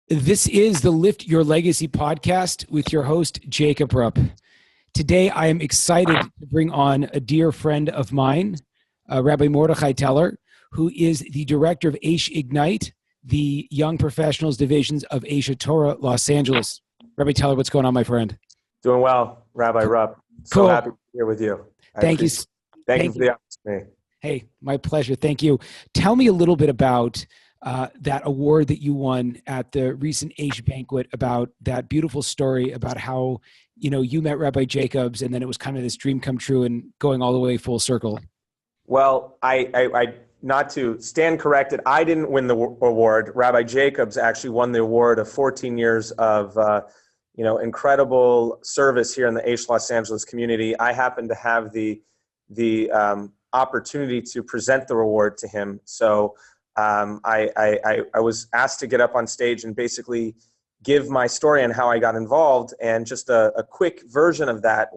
This is the Lift Your Legacy podcast with your host, Jacob Rupp. Today, I am excited to bring on a dear friend of mine, Rabbi Mordechai Teller, who is the director of Aish Ignite, the Young Professionals Divisions of Aish Torah, Los Angeles. Rabbi Teller, what's going on, my friend? Doing well, Rabbi Rupp. So happy to be here with you. Thank you. Thank you for the opportunity. Hey, my pleasure. Thank you. Tell me a little bit about that award that you won at the recent Aish banquet, about that beautiful story about how, you met Rabbi Jacobs and then it was kind of this dream come true and going all the way full circle. Well, I not to stand corrected, I didn't win the award. Rabbi Jacobs actually won the award of 14 years of, incredible service here in the Aish Los Angeles community. I happened to have the opportunity to present the award to him. So I was asked to get up on stage and basically give my story on how I got involved. And just a quick version of that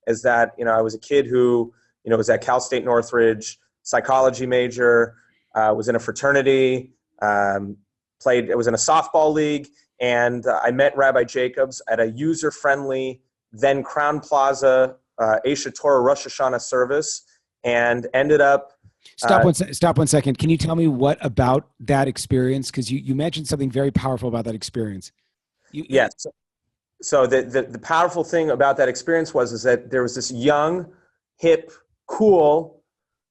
is that I was a kid who, was at Cal State Northridge, psychology major, was in a fraternity, was in a softball league. And I met Rabbi Jacobs at a user-friendly, then Crown Plaza, Aish Torah Rosh Hashanah service, and ended up. Stop one second. Can you tell me what about that experience? Because you mentioned something very powerful about that experience. Yes. So the powerful thing about that experience is that there was this young, hip, cool,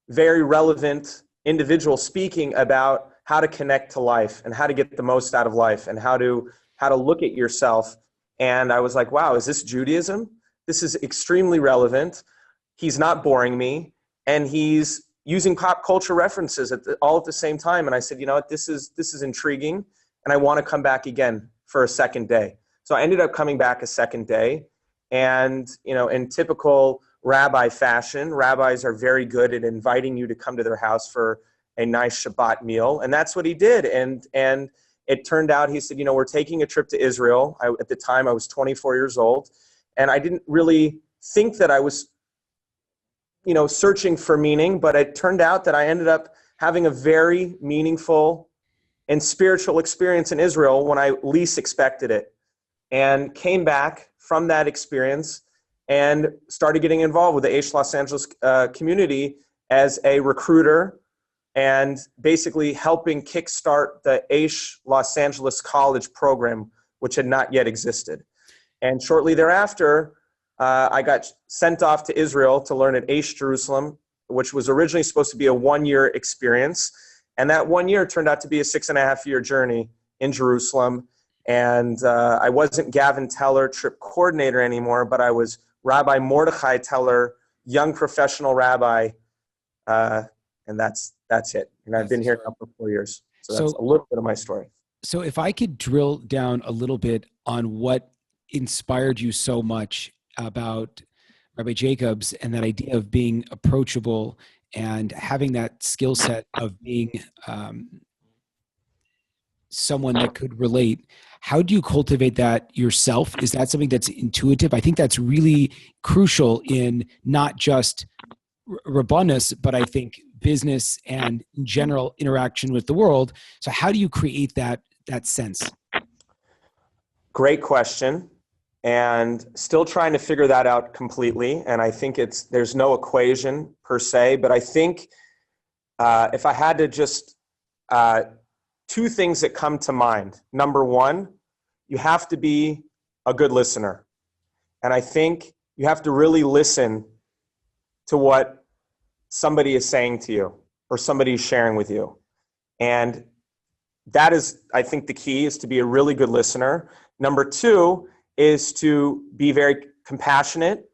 very relevant individual speaking about how to connect to life and how to get the most out of life and how to look at yourself. And I was like, wow, is this Judaism? This is extremely relevant. He's not boring me, and he's using pop culture references all at the same time. And I said, you know what, this is intriguing, and I want to come back again for a second day. So I ended up coming back a second day, and in typical rabbi fashion, rabbis are very good at inviting you to come to their house for a nice Shabbat meal, and that's what he did. And it turned out, he said, we're taking a trip to Israel. At the time, I was 24 years old, and I didn't really think that I was searching for meaning, but it turned out that I ended up having a very meaningful and spiritual experience in Israel when I least expected it, and came back from that experience and started getting involved with the Aish Los Angeles community as a recruiter and basically helping kickstart the Aish Los Angeles College program, which had not yet existed. And shortly thereafter, I got sent off to Israel to learn at Aish Jerusalem, which was originally supposed to be a 1-year experience. And that 1 year turned out to be a 6.5-year journey in Jerusalem. And I wasn't Gavin Teller, trip coordinator anymore, but I was Rabbi Mordechai Teller, young professional rabbi. And that's it. And I've been here now for 4 years. So that's a little bit of my story. So if I could drill down a little bit on what inspired you so much about Rabbi Jacobs and that idea of being approachable and having that skill set of being someone that could relate, how do you cultivate that yourself? Is that something that's intuitive? I think that's really crucial in not just Rabbanus, but I think business and general interaction with the world. So how do you create that sense? Great question. And still trying to figure that out completely. And I think there's no equation per se, but I think if I had to just, two things that come to mind. Number one, you have to be a good listener. And I think you have to really listen to what somebody is saying to you or somebody is sharing with you. And that is, I think the key is to be a really good listener. Number two is to be very compassionate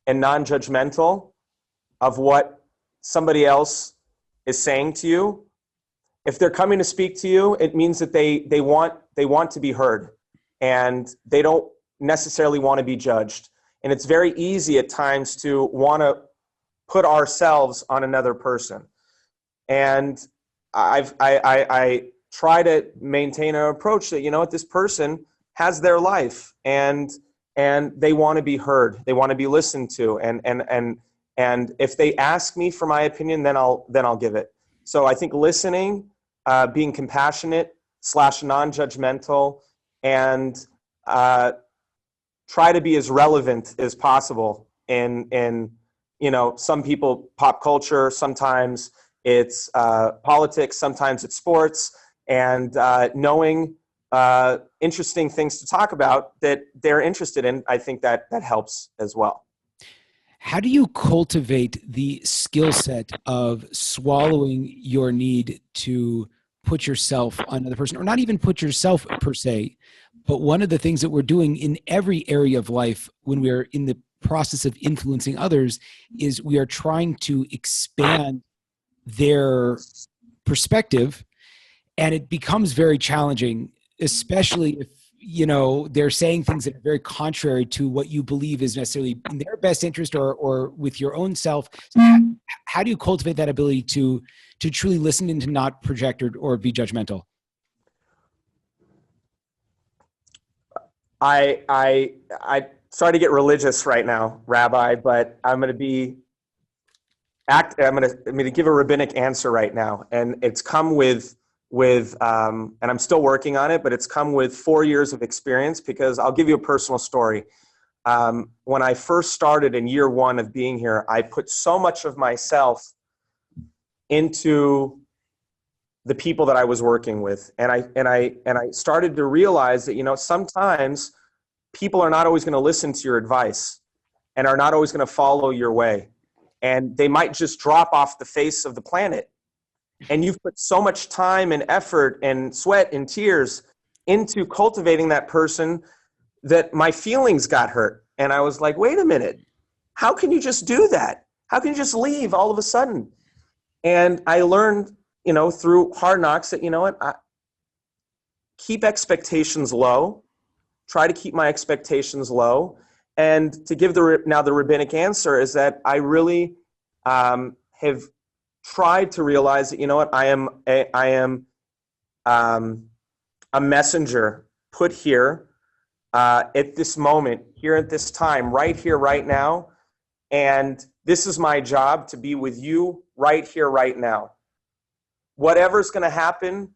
and non-judgmental of what somebody else is saying to you. If they're coming to speak to you, it means that they want to be heard, and they don't necessarily want to be judged. And it's very easy at times to want to put ourselves on another person. And I try to maintain an approach that, this person has their life, and they want to be heard. They want to be listened to. And if they ask me for my opinion, then I'll give it. So I think listening, being compassionate, / non-judgmental, and try to be as relevant as possible in some people pop culture, sometimes it's politics, sometimes it's sports, and knowing interesting things to talk about that they're interested in. I think that helps as well. How do you cultivate the skill set of swallowing your need to put yourself on another person, or not even put yourself per se, but one of the things that we're doing in every area of life when we're in the process of influencing others is we are trying to expand their perspective, and it becomes very challenging, especially if they're saying things that are very contrary to what you believe is necessarily in their best interest or with your own self. So how do you cultivate that ability to truly listen and to not project or be judgmental? I sorry to get religious right now, Rabbi, but I'm going to give a rabbinic answer right now, and it's come with and I'm still working on it, but it's come with 4 years of experience, because I'll give you a personal story. When I first started in year 1 of being here, I put so much of myself into the people that I was working with. And I started to realize that, sometimes people are not always going to listen to your advice and are not always going to follow your way. And they might just drop off the face of the planet. And you've put so much time and effort and sweat and tears into cultivating that person that my feelings got hurt. And I was like, wait a minute, how can you just do that? How can you just leave all of a sudden? And I learned, through hard knocks that, keep expectations low, try to keep my expectations low. And to give the rabbinic answer is that I really have tried to realize that, I am a messenger put here at this moment, here at this time, right here, right now. And this is my job, to be with you right here, right now. Whatever's going to happen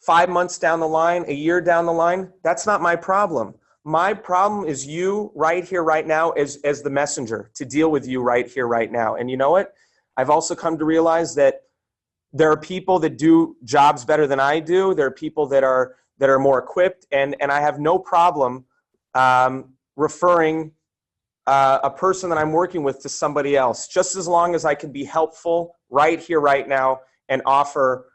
5 months down the line, a year down the line, that's not my problem. My problem is you right here, right now, as the messenger, to deal with you right here, right now. And you know what? I've also come to realize that there are people that do jobs better than I do. There are people that are more equipped, and I have no problem referring a person that I'm working with to somebody else, just as long as I can be helpful right here, right now, and offer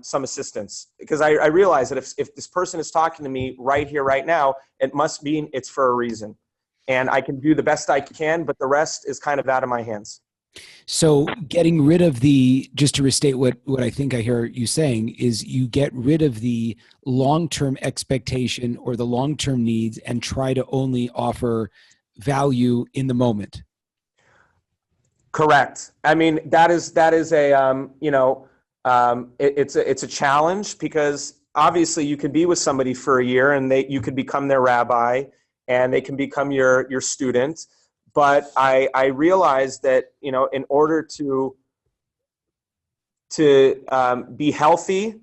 some assistance. Because I realize that if this person is talking to me right here, right now, it must mean it's for a reason. And I can do the best I can, but the rest is kind of out of my hands. So getting rid of just to restate what I think I hear you saying, is you get rid of the long-term expectation or the long-term needs and try to only offer value in the moment. Correct. I mean, that is a, it's a challenge, because obviously you can be with somebody for a year and you could become their rabbi and they can become your student. But I realized that, in order to be healthy,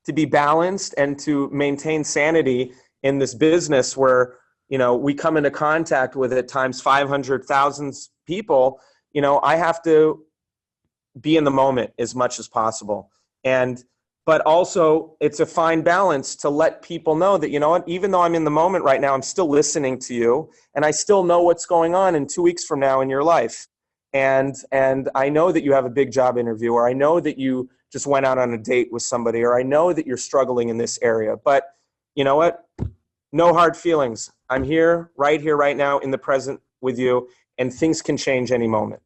to be balanced, and to maintain sanity in this business where, we come into contact with at times 500,000 people, I have to be in the moment as much as possible. But also it's a fine balance to let people know that, even though I'm in the moment right now, I'm still listening to you, and I still know what's going on in 2 weeks from now in your life. And I know that you have a big job interview, or I know that you just went out on a date with somebody, or I know that you're struggling in this area. But you know what? No hard feelings. I'm here, right now, in the present with you, and things can change any moment.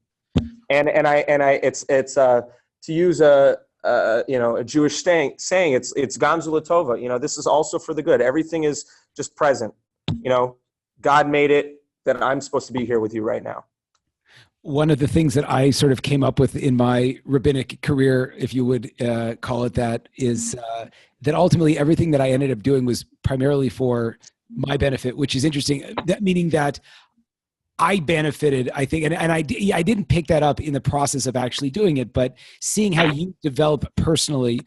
And it's to use a Jewish saying, it's Gamzu Latova. This is also for the good. Everything is just present. God made it that I'm supposed to be here with you right now. One of the things that I sort of came up with in my rabbinic career, if you would call it that, is that ultimately everything that I ended up doing was primarily for my benefit, which is interesting. That meaning that I benefited, I think, and I didn't pick that up in the process of actually doing it, but seeing how you develop personally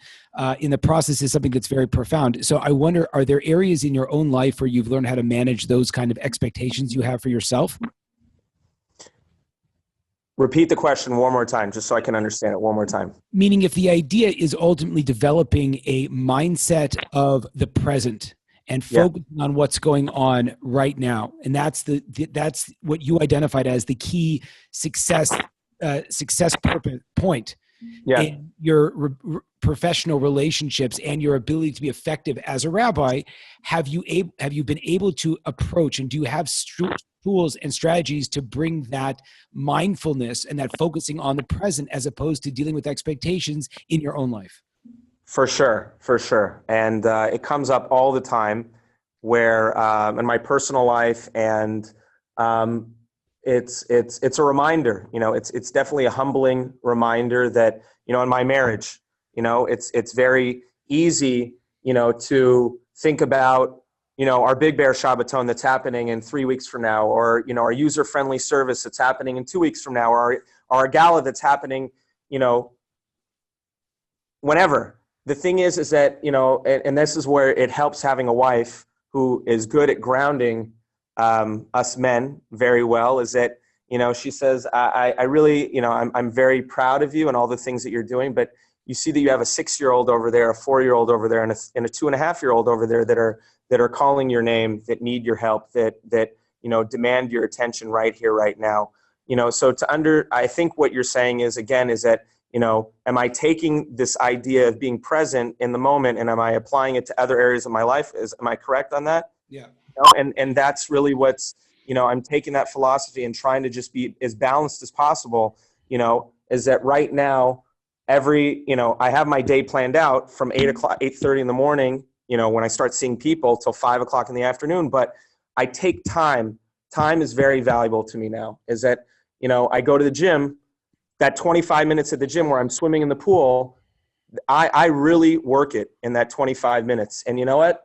in the process is something that's very profound. So I wonder, are there areas in your own life where you've learned how to manage those kind of expectations you have for yourself? Repeat the question one more time, just so I can understand it one more time. Meaning, if the idea is ultimately developing a mindset of the present and focusing on what's going on right now, and that's what you identified as the key success point in your professional relationships and your ability to be effective as a rabbi. Have you been able to approach, and do you have tools and strategies to bring that mindfulness and that focusing on the present as opposed to dealing with expectations in your own life? For sure. And it comes up all the time where in my personal life, and it's a reminder, it's definitely a humbling reminder that, in my marriage, it's very easy, to think about, our Big Bear Shabbaton that's happening in 3 weeks from now, or, our user-friendly service that's happening in 2 weeks from now, or our gala that's happening, whenever. The thing is that, and this is where it helps having a wife who is good at grounding us men very well, is that, she says, I really, I'm very proud of you and all the things that you're doing, but you see that you have a 6-year-old over there, a 4-year-old over there, and a 2.5-year-old over there that are calling your name, that need your help, that demand your attention right here, right now. So I think what you're saying is, again, is that, am I taking this idea of being present in the moment and am I applying it to other areas of my life? Am I correct on that? Yeah. And that's really what's, I'm taking that philosophy and trying to just be as balanced as possible, is that right now, I have my day planned out from 8:30 in the morning, when I start seeing people, till 5 o'clock in the afternoon, but I take time. Time is very valuable to me now, is that, I go to the gym, that 25 minutes at the gym where I'm swimming in the pool, I really work it in that 25 minutes. And you know what?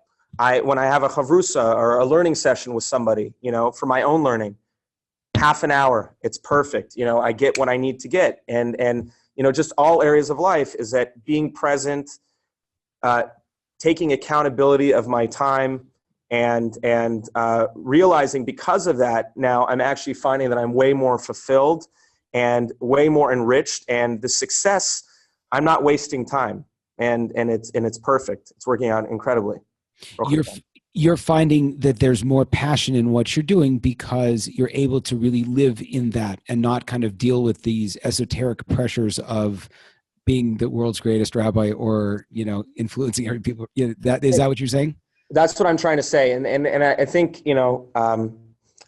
When I have a chavrusa or a learning session with somebody, for my own learning, half an hour, it's perfect. I get what I need to get. And just all areas of life, is that being present, taking accountability of my time, and realizing because of that, now I'm actually finding that I'm way more fulfilled and way more enriched, and the success, I'm not wasting time, and it's perfect. It's working out incredibly. You're finding that there's more passion in what you're doing because you're able to really live in that and not kind of deal with these esoteric pressures of being the world's greatest rabbi, or, influencing other people. Is that what you're saying? That's what I'm trying to say. And I think,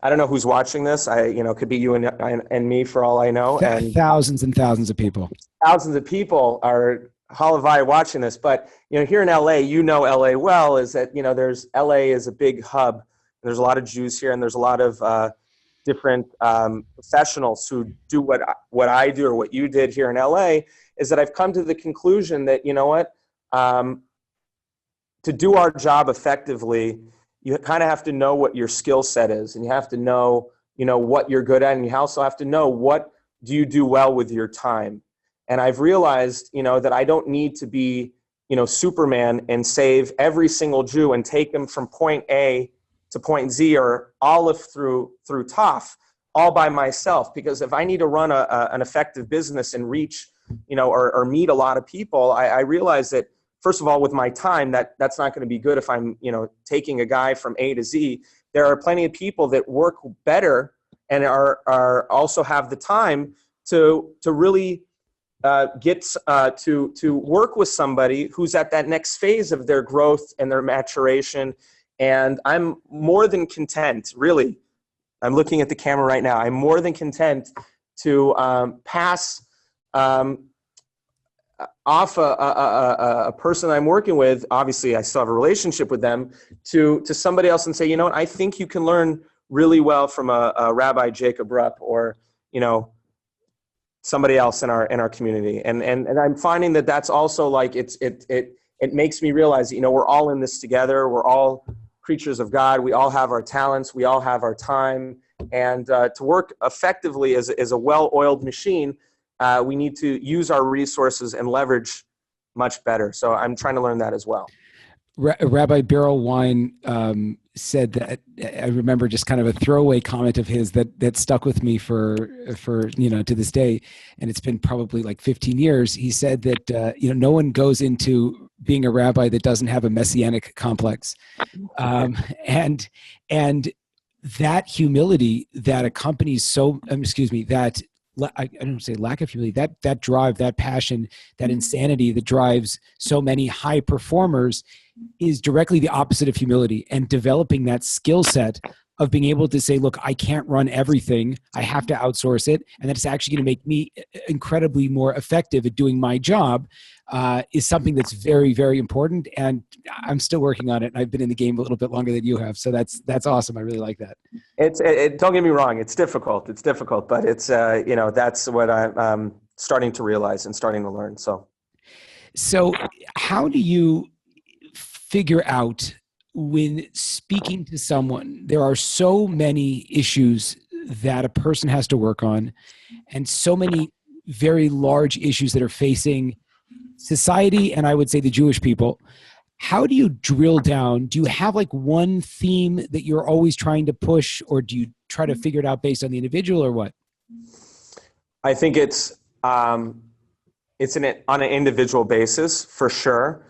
I don't know who's watching this. Could be you and me for all I know. And thousands and thousands of people. Thousands of people are halavai watching this. But, here in LA, LA well, is that, LA is a big hub. There's a lot of Jews here, and there's a lot of different professionals who do what I do or what you did here in LA, is that I've come to the conclusion that, to do our job effectively, you kind of have to know what your skill set is, and you have to know, what you're good at, and you also have to know what do you do well with your time. And I've realized, that I don't need to be, Superman and save every single Jew and take them from point A to point Z, or Aleph through Taf, all by myself. Because if I need to run an effective business and reach, or meet a lot of people, I realize that, first of all, with my time, that's not going to be good if I'm, taking a guy from A to Z. There are plenty of people that work better and are also have the time to really get to work with somebody who's at that next phase of their growth and their maturation. And I'm more than content, really. I'm looking at the camera right now. I'm more than content to pass off a person I'm working with. Obviously, I still have a relationship with them, to somebody else and say, I think you can learn really well from a Rabbi Jacob Rupp, or, somebody else in our community. And I'm finding that that's also like, it makes me realize, we're all in this together. We're all creatures of God. We all have our talents. We all have our time. And to work effectively as a well-oiled machine, we need to use our resources and leverage much better. So I'm trying to learn that as well. Rabbi Beryl Wine said that, I remember just kind of a throwaway comment of his that stuck with me for to this day, and it's been probably like 15 years. He said that no one goes into being a rabbi that doesn't have a messianic complex, and that humility that accompanies that. I don't say lack of humility, that drive, that passion, that insanity that drives so many high performers is directly the opposite of humility, and developing that skill set of being able to say, look, I can't run everything. I have to outsource it. And that it's actually going to make me incredibly more effective at doing my job is something that's very, very important. And I'm still working on it. And I've been in the game a little bit longer than you have. So that's awesome. I really like that. Don't get me wrong. It's difficult, but it's, that's what I'm starting to realize and starting to learn. So how do you figure out, when speaking to someone, there are so many issues that a person has to work on, and so many very large issues that are facing society, and I would say the Jewish people. How do you drill down? Do you have like one theme that you're always trying to push, or do you try to figure it out based on the individual, or what? I think it's on an individual basis for sure,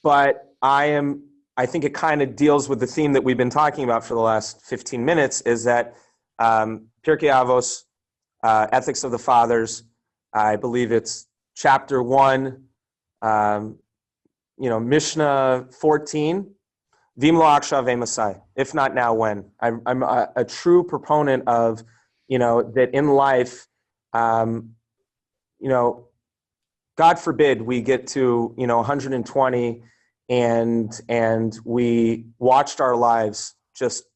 but I think it kind of deals with the theme that we've been talking about for the last 15 minutes, is that Pirkei Avos, Ethics of the Fathers, I believe it's chapter 1, Mishnah 14, Vim lo akshav emasai, if not now, when. I'm a true proponent of, that in life, God forbid we get to, 120 and we watched our lives just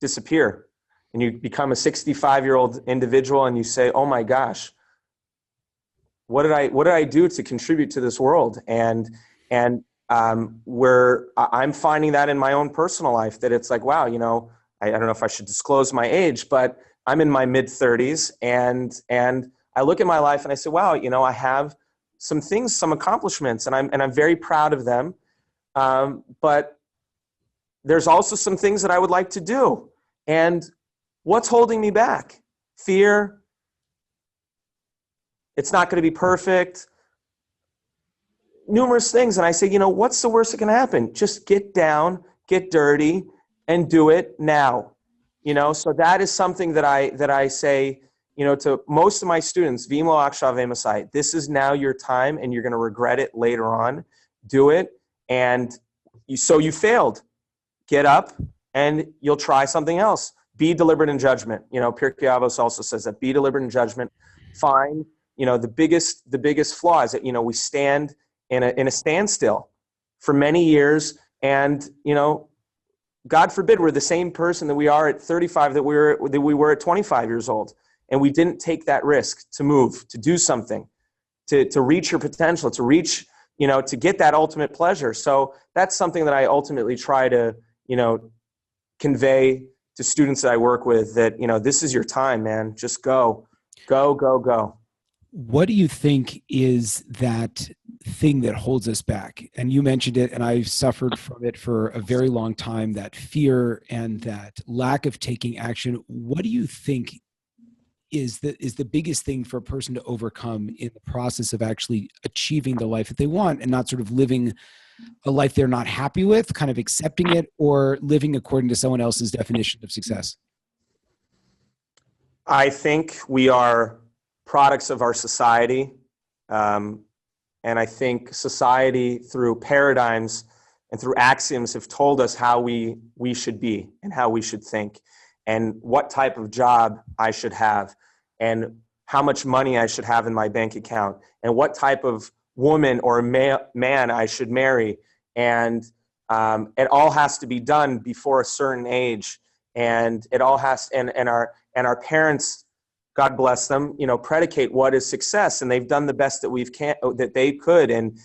disappear, and you become a 65-year-old individual and you say, oh my gosh, what did I do to contribute to this world? And I'm finding that in my own personal life, that it's like, wow, I don't know if I should disclose my age, but I'm in my mid-30s, and I look at my life and I say, wow, I have some things, some accomplishments, and I'm very proud of them. But there's also some things that I would like to do. And what's holding me back? Fear. It's not going to be perfect. Numerous things. And I say, what's the worst that can happen? Just get down, get dirty, and do it now. So that is something that I say, to most of my students, Vim lo akshav emasai, this is now your time, and you're going to regret it later on. Do it. And so you failed. Get up, and you'll try something else. Be deliberate in judgment. Pirkei Avos also says that. Be deliberate in judgment. Find, the biggest flaw is that, we stand in a standstill for many years, and, God forbid we're the same person that we are at 35 that we were at 25 years old. And we didn't take that risk to move, to do something, to reach your potential, to reach, to get that ultimate pleasure. So that's something that I ultimately try to, convey to students that I work with, that, this is your time, man. Just go. What do you think is that thing that holds us back? And you mentioned it, and I've suffered from it for a very long time, that fear and that lack of taking action. What do you think is the biggest thing for a person to overcome in the process of actually achieving the life that they want, and not sort of living a life they're not happy with, kind of accepting it, or living according to someone else's definition of success? I think we are products of our society. And I think society, through paradigms and through axioms, have told us how we should be and how we should think, and what type of job I should have, and how much money I should have in my bank account, and what type of woman or man I should marry. And it all has to be done before a certain age. And it all has, and our parents God bless them, predicate what is success. And they've done the best that they could. And,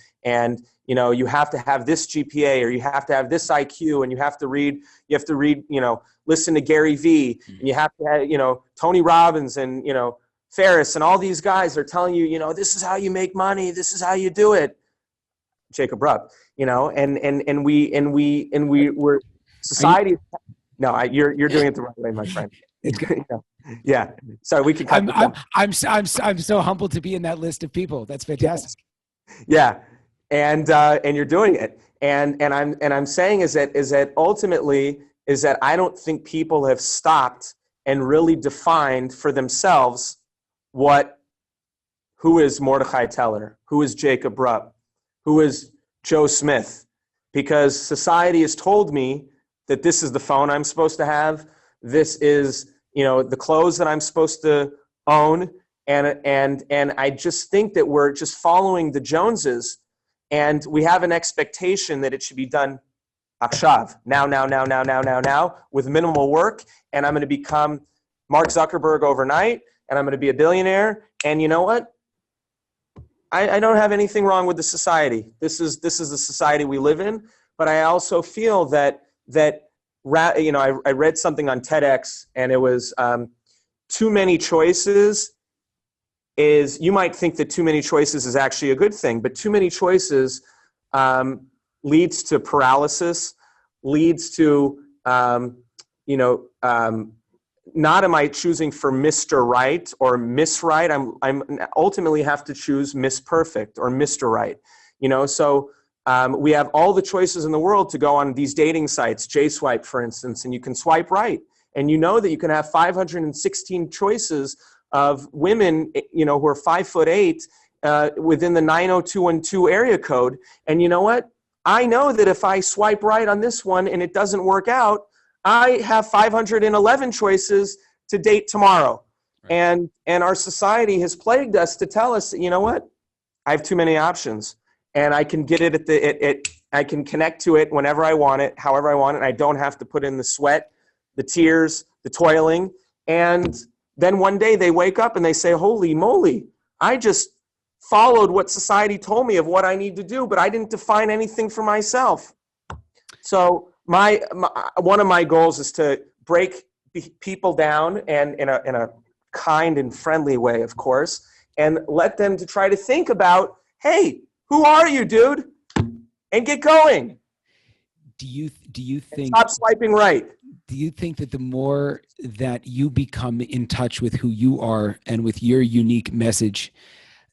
you have to have this GPA, or you have to have this IQ, and you have to read, listen to Gary Vee, and you have to have, Tony Robbins and, Ferris, and all these guys are telling you, this is how you make money. This is how you do it. Jacob Rupp, and we're society. No, you're doing it the right way, my friend. It's good. Yeah. Sorry, we can cut. I'm so humbled to be in that list of people. That's fantastic. Yeah, and you're doing it, and I'm saying is that ultimately is that I don't think people have stopped and really defined for themselves who is Mordechai Teller, who is Jacob Rupp, who is Joe Smith, because society has told me that this is the phone I'm supposed to have, this is the clothes that I'm supposed to own, and I just think that we're just following the Joneses, and we have an expectation that it should be done akshav, now, with minimal work, and I'm going to become Mark Zuckerberg overnight, and I'm going to be a billionaire. And you know what? I don't have anything wrong with the society. This is the society we live in. But I also feel that I read something on TEDx, and it was too many choices is, you might think that too many choices is actually a good thing, but too many choices leads to paralysis, leads to, not am I choosing for Mr. Right or Miss Right. I'm ultimately have to choose Miss Perfect or Mr. Right. So we have all the choices in the world to go on these dating sites, JSwipe, for instance, and you can swipe right. And you know that you can have 516 choices of women, who are 5'8", within the 90212 area code. And you know what? I know that if I swipe right on this one and it doesn't work out, I have 511 choices to date tomorrow. Right. And our society has plagued us to tell us that, you know what? I have too many options, and I can get it I can connect to it whenever I want it, however I want it. And I don't have to put in the sweat, the tears, the toiling. And then one day they wake up and they say, holy moly, I just followed what society told me of what I need to do, but I didn't define anything for myself. So one of my goals is to break people down, and in a kind and friendly way, of course, and let them to try to think about, hey, who are you, dude? And get going. Do you think, stop swiping right? Do you think that the more that you become in touch with who you are and with your unique message,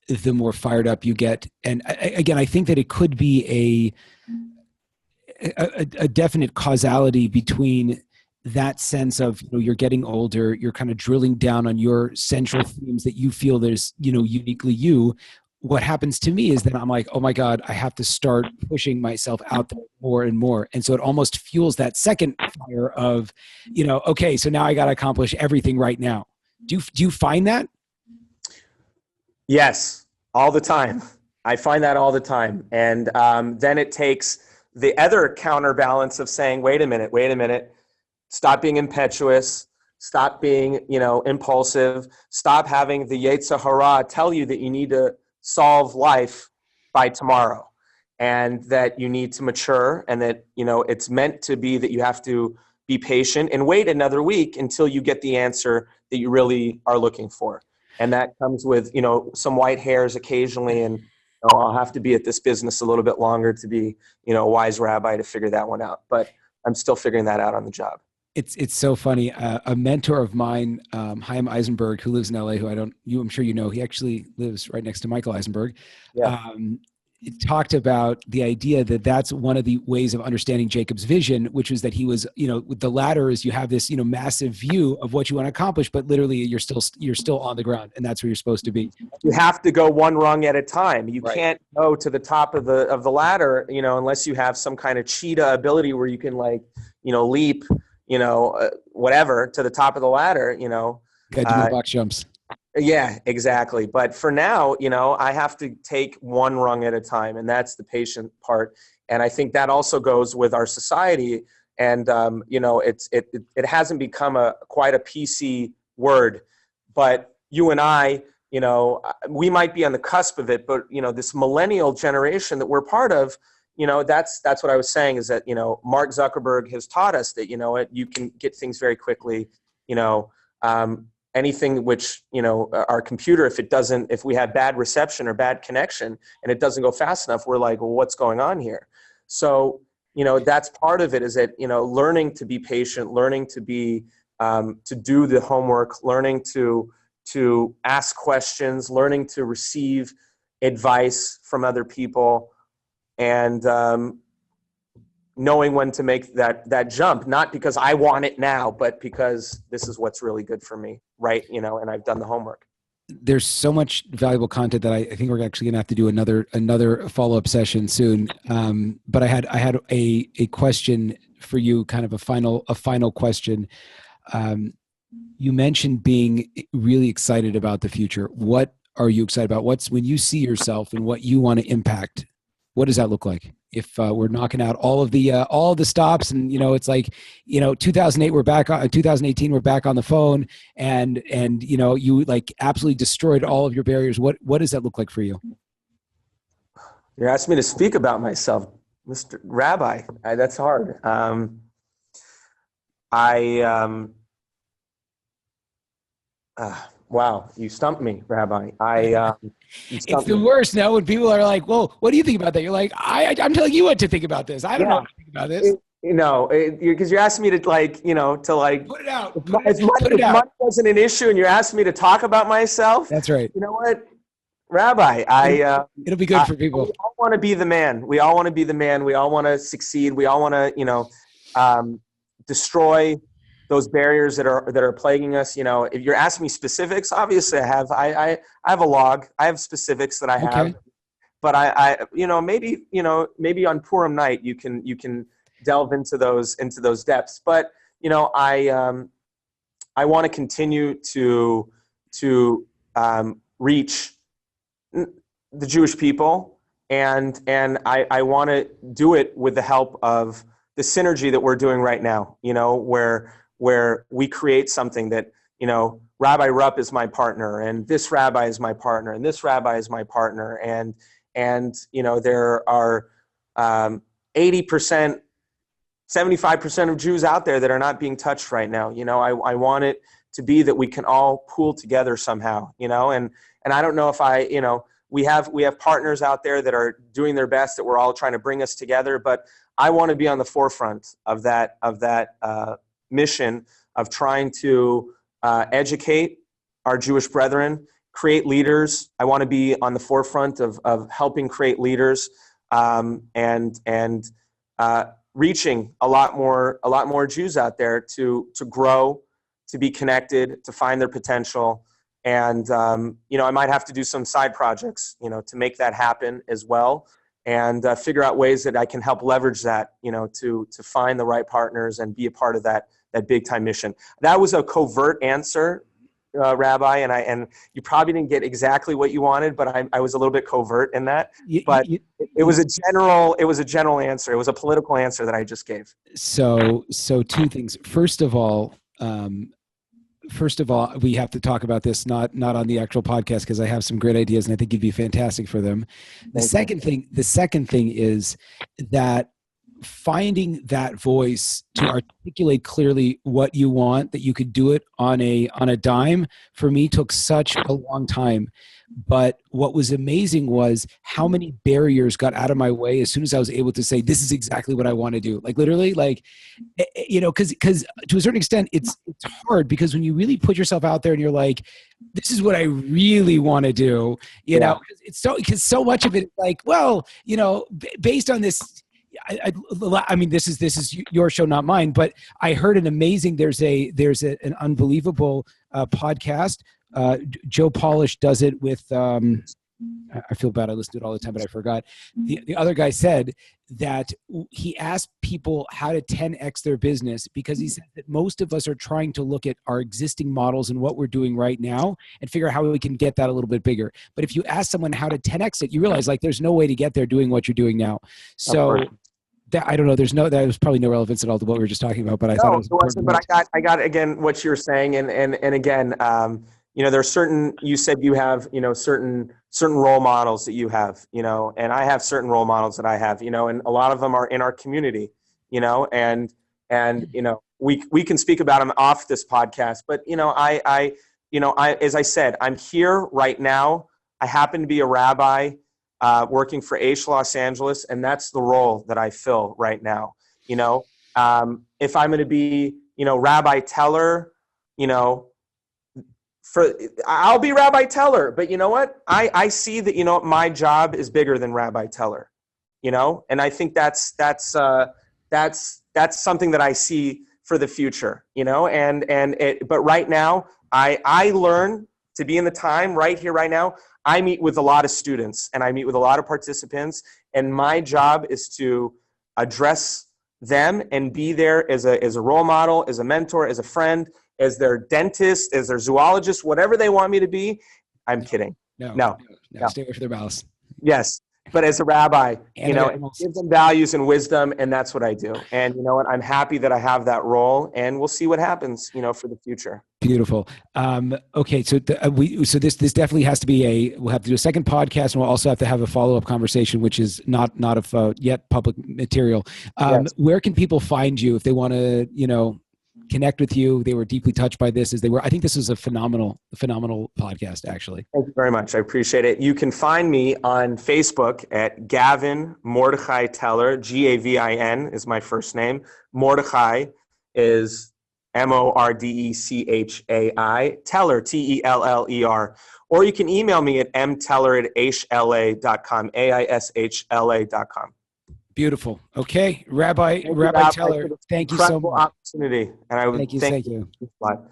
the more fired up you get? And again, I think that it could be a definite causality between that sense of, you're getting older, you're kind of drilling down on your central themes that you feel there's, uniquely you. What happens to me is that I'm like, oh my God, I have to start pushing myself out there more and more. And so it almost fuels that second fire of, okay, so now I got to accomplish everything right now. Do you find that? Yes, all the time. I find that all the time. And then it takes the other counterbalance of saying, wait a minute, stop being impetuous, stop being, impulsive, stop having the Yetzer Hara tell you that you need to solve life by tomorrow, and that you need to mature, and that, it's meant to be that you have to be patient and wait another week until you get the answer that you really are looking for. And that comes with, some white hairs occasionally, and I'll have to be at this business a little bit longer to be, a wise rabbi to figure that one out. But I'm still figuring that out on the job. It's so funny. A mentor of mine, Chaim Eisenberg, who lives in LA, I'm sure you know, he actually lives right next to Michael Eisenberg. Yeah. Talked about the idea that that's one of the ways of understanding Jacob's vision, which was that he was, with the ladder is you have this, massive view of what you want to accomplish, but literally you're still on the ground, and that's where you're supposed to be. You have to go one rung at a time. You Right. can't go to the top of the ladder, unless you have some kind of cheetah ability where you can leap, whatever to the top of the ladder, Got to do box jumps. Yeah, exactly. But for now, I have to take one rung at a time, and that's the patient part. And I think that also goes with our society. And it hasn't become quite a PC word, but you and I, we might be on the cusp of it, but, this millennial generation that we're part of, that's what I was saying is that, Mark Zuckerberg has taught us that, you can get things very quickly, anything which, our computer, if we have bad reception or bad connection and it doesn't go fast enough, we're like, well, what's going on here? So, that's part of it is that, learning to be patient, learning to be, to do the homework, learning to ask questions, learning to receive advice from other people, and knowing when to make that jump, not because I want it now, but because this is what's really good for me, right? And I've done the homework. There's so much valuable content that I think we're actually going to have to do another follow-up session soon. But I had a question for you, kind of a final question. You mentioned being really excited about the future. What are you excited about? When you see yourself and what you want to impact, what does that look like? If we're knocking out all the stops and, it's like, 2008, we're back on 2018, we're back on the phone and, you like absolutely destroyed all of your barriers. What does that look like for you? You're asking me to speak about myself, Mr. Rabbi. That's hard. Wow, you stumped me, Rabbi. It's the worst now when people are like, well, what do you think about that? You're like, I'm telling you what to think about this. I don't know what to think about this. Because you're asking me to put it out. If money wasn't an issue and you're asking me to talk about myself. That's right. You know what, Rabbi, it'll be good for people. We all want to be the man. We all want to be the man. We all want to succeed. We all want to, destroy those barriers that are plaguing us. If you're asking me specifics, obviously I have a log. I have specifics that I have, okay. But maybe on Purim night you can delve into those depths. But I want to continue to reach the Jewish people, and I want to do it with the help of the synergy that we're doing right now. Where we create something that, Rabbi Rupp is my partner, and this rabbi is my partner, and this rabbi is my partner. And there are 80%, 75% of Jews out there that are not being touched right now. I want it to be that we can all pool together somehow, and I don't know if we have partners out there that are doing their best, that we're all trying to bring us together, but I want to be on the forefront of that mission of trying to educate our Jewish brethren, create leaders. I want to be on the forefront of helping create leaders, and reaching a lot more Jews out there to grow, to be connected, to find their potential. And I might have to do some side projects, to make that happen as well, and figure out ways that I can help leverage that, to find the right partners and be a part of that big time mission. That was a covert answer, Rabbi, and you probably didn't get exactly what you wanted, but I was a little bit covert in that. But it was a general answer. It was a political answer that I just gave. So two things. First of all, we have to talk about this, not on the actual podcast, because I have some great ideas and I think you'd be fantastic for them. The second thing is that finding that voice to articulate clearly what you want, that you could do it on a dime, for me took such a long time. But what was amazing was how many barriers got out of my way as soon as I was able to say, this is exactly what I want to do. Like literally, because to a certain extent, it's hard, because when you really put yourself out there and you're like, this is what I really want to do, because so much of it is like, well, based on this, I mean, this is your show, not mine, but I heard an amazing, there's an unbelievable podcast. Joe Polish does it with, I feel bad, I listen to it all the time, but I forgot. The other guy said that he asked people how to 10x their business, because he said that most of us are trying to look at our existing models and what we're doing right now and figure out how we can get that a little bit bigger. But if you ask someone how to 10x it, you realize like there's no way to get there doing what you're doing now. So I don't know. There was probably no relevance at all to what we were just talking about, but I thought it was important. But I got again what you're saying, and again, there's certain, you said you have, certain role models that you have, and I have certain role models that I have, and a lot of them are in our community, and we can speak about them off this podcast, but, as I said, I'm here right now. I happen to be a rabbi working for Aish Los Angeles, and that's the role that I fill right now. If I'm going to be, Rabbi Teller, I'll be Rabbi Teller, but you know what? I see that, my job is bigger than Rabbi Teller, and I think that's something that I see for the future, but right now I learn to be in the time right here, right now. I meet with a lot of students and I meet with a lot of participants, and my job is to address them and be there as a role model, as a mentor, as a friend, as their dentist, as their zoologist, whatever they want me to be. I'm kidding. No. Stay away from their mouths. Yes. But as a rabbi, and give them values and wisdom, and that's what I do. And you know what? I'm happy that I have that role, and we'll see what happens, for the future. Beautiful. Okay, so this definitely has to be we'll have to do a second podcast, and we'll also have to have a follow-up conversation, which is not of yet public material. Yes. Where can people find you if they want to, connect with you? They were deeply touched by this I think this was a phenomenal podcast, actually. Thank you very much. I appreciate it. You can find me on Facebook at Gavin Mordechai Teller. Gavin is my first name. Mordechai is Mordechai. Teller, Teller. Or you can email me at mteller@aishla.com, aishla.com. Beautiful. Okay. Rabbi Teller, thank you so much. Opportunity. And I would thank you. a lot.